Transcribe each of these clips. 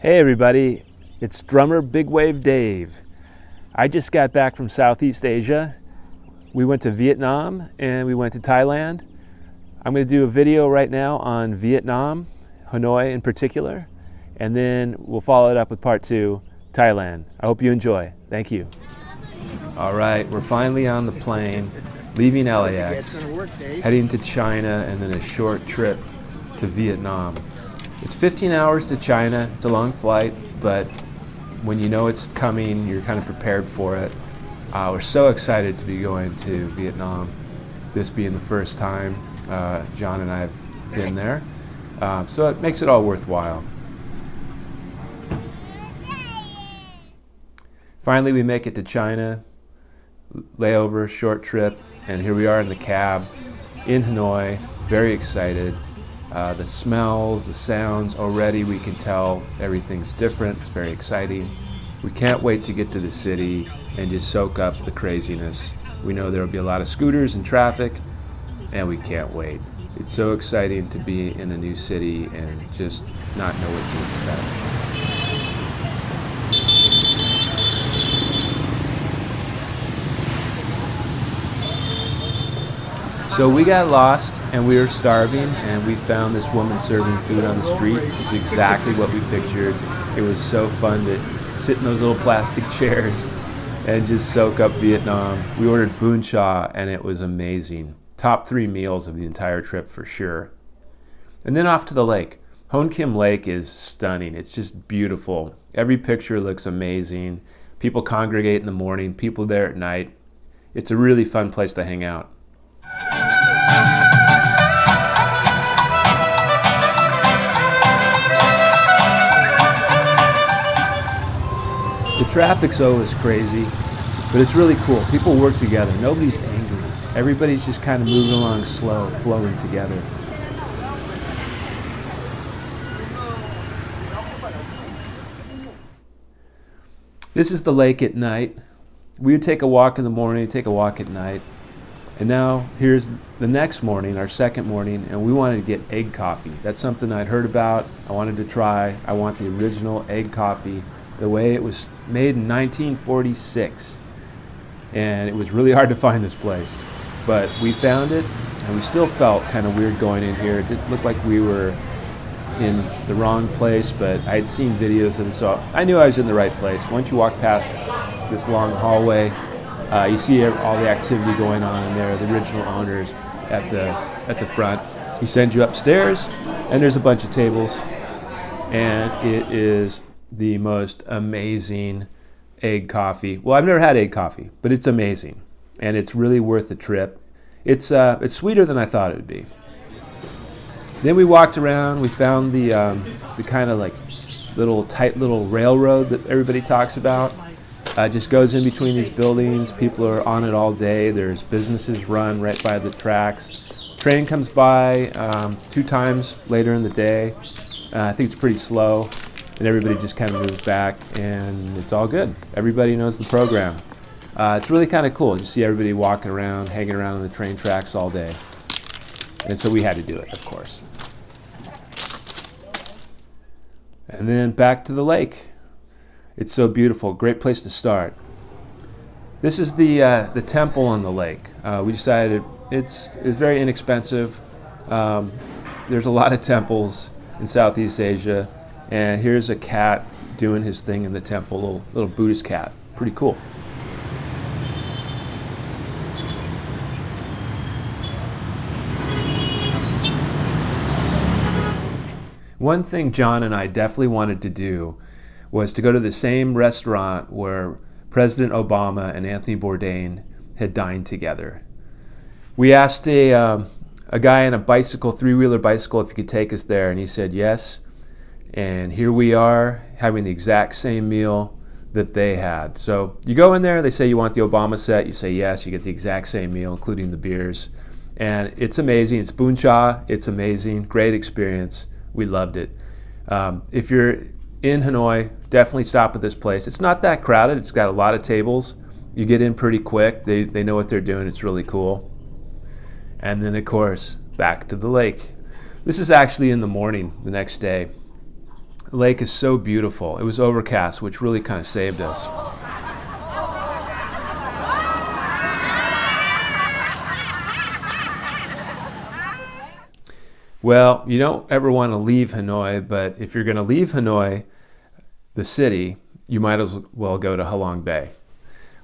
Hey everybody, it's Drummerbigwavedave. I just got back from Southeast Asia. We went to Vietnam and we went to Thailand. I'm going to do a video right now on Vietnam, Hanoi in particular, and then we'll follow it up with part 2, Thailand. I hope you enjoy. Thank you. All right, we're finally on the plane, leaving LAX, heading to China, and then a short trip to Vietnam. It's 15 hours to China. It's a long flight, but when you know it's coming, you're kind of prepared for it. We're so excited to be going to Vietnam, this being the first time John and I have been there. So it makes it all worthwhile. Finally, we make it to China, layover, short trip, and here we are in the cab in Hanoi, very excited. The smells, the sounds, already we can tell everything's different. It's very exciting. We can't wait to get to the city and just soak up the craziness. We know there will be a lot of scooters and traffic, and we can't wait. It's so exciting to be in a new city and just not know what to expect. So we got lost and we were starving, and we found this woman serving food on the street. It's exactly what we pictured. It was so fun to sit in those little plastic chairs and just soak up Vietnam. We ordered bún chả and it was amazing. Top 3 meals of the entire trip for sure. And then off to the lake. Hon Kim Lake is stunning. It's just beautiful. Every picture looks amazing. People congregate in the morning, people there at night. It's a really fun place to hang out. The traffic's always crazy, but it's really cool. People work together. Nobody's angry. Everybody's just kind of moving along slow, flowing together. This is the lake at night. We would take a walk in the morning, take a walk at night. And now here's the next morning, our second morning, and we wanted to get egg coffee. That's something I'd heard about. I wanted to try. I want the original egg coffee, the way it was made in 1946. And it was really hard to find this place. But we found it, and we still felt kind of weird going in here. It didn't look like we were in the wrong place, but I had seen videos of this, so I knew I was in the right place. Once you walk past this long hallway, you see all the activity going on in there, the original owners at the front. He sends you upstairs, and there's a bunch of tables, and it is the most amazing egg coffee. Well, I've never had egg coffee, but it's amazing, and it's really worth the trip. It's sweeter than I thought it would be. Then we walked around. We found the kind of like tight little railroad that everybody talks about. Just goes in between these buildings. People are on it all day. There's businesses run right by the tracks. Train comes by 2 times later in the day. I think it's pretty slow, and everybody just kind of moves back, and it's all good. Everybody knows the program. It's really kind of cool. You see everybody walking around, hanging around on the train tracks all day. And so we had to do it, of course. And then back to the lake. It's so beautiful. Great place to start. This is the temple on the lake. We decided it's very inexpensive. There's a lot of temples in Southeast Asia, and here's a cat doing his thing in the temple, little Buddhist cat. Pretty cool. One thing John and I definitely wanted to do was to go to the same restaurant where President Obama and Anthony Bourdain had dined together. We asked a guy on a bicycle, 3-wheeler bicycle, if he could take us there, and he said yes. And here we are having the exact same meal that they had. So you go in there, they say you want the Obama set, you say yes, you get the exact same meal, including the beers. And it's amazing. It's bún chả. It's amazing. Great experience. We loved it. If you're in Hanoi, definitely stop at this place. It's not that crowded. It's got a lot of tables. You get in pretty quick. They know what they're doing. It's really cool. And then, of course, back to the lake. This is actually in the morning the next day. The lake is so beautiful. It was overcast, which really kind of saved us. Well, you don't ever want to leave Hanoi, but if you're going to leave Hanoi, the city, you might as well go to Halong Bay.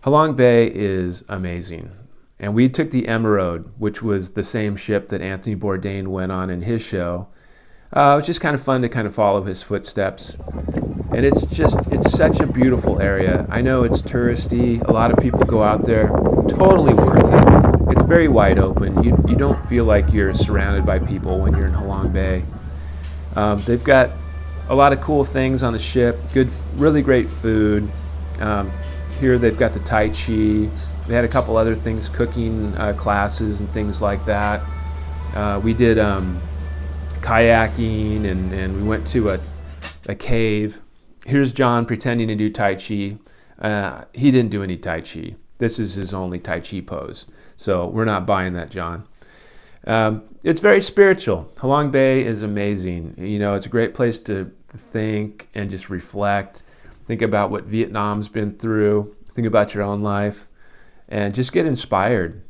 Halong Bay is amazing. And we took the Emerald, which was the same ship that Anthony Bourdain went on in his show. It was just kind of fun to kind of follow his footsteps. And it's such a beautiful area. I know it's touristy. A lot of people go out there. Totally worth it. It's very wide open. You don't feel like you're surrounded by people when you're in Halong Bay. They've got a lot of cool things on the ship. Really great food. Here they've got the Tai Chi. They had a couple other things, cooking classes and things like that. We did kayaking and we went to a cave. Here's John pretending to do Tai Chi. He didn't do any Tai Chi. This is his only Tai Chi pose. So we're not buying that, John. It's very spiritual. Halong Bay is amazing. You know, it's a great place to think and just reflect. Think about what Vietnam's been through. Think about your own life. And just get inspired.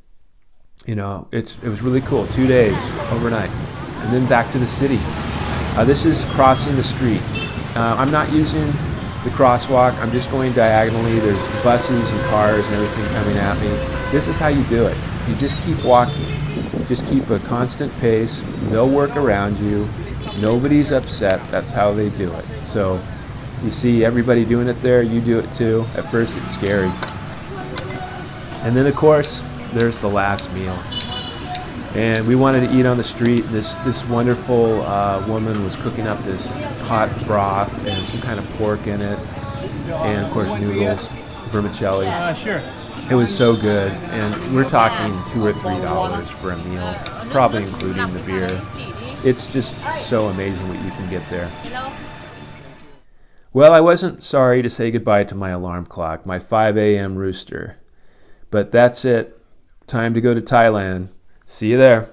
You know, it was really cool. 2 days, overnight. And then back to the city. This is crossing the street. I'm not using the crosswalk. I'm just going diagonally. There's buses and cars and everything coming at me. This is how you do it. You just keep walking. Just keep a constant pace. They'll work around you. Nobody's upset. That's how they do it. So you see everybody doing it there. You do it too. At first it's scary. And then of course, there's the last meal. And we wanted to eat on the street. This wonderful woman was cooking up this hot broth and some kind of pork in it. And of course noodles, vermicelli. Sure. It was so good. And we're talking $2 or $3 for a meal, probably including the beer. It's just so amazing what you can get there. Well, I wasn't sorry to say goodbye to my alarm clock, my 5 a.m. rooster. But that's it. Time to go to Thailand. See you there.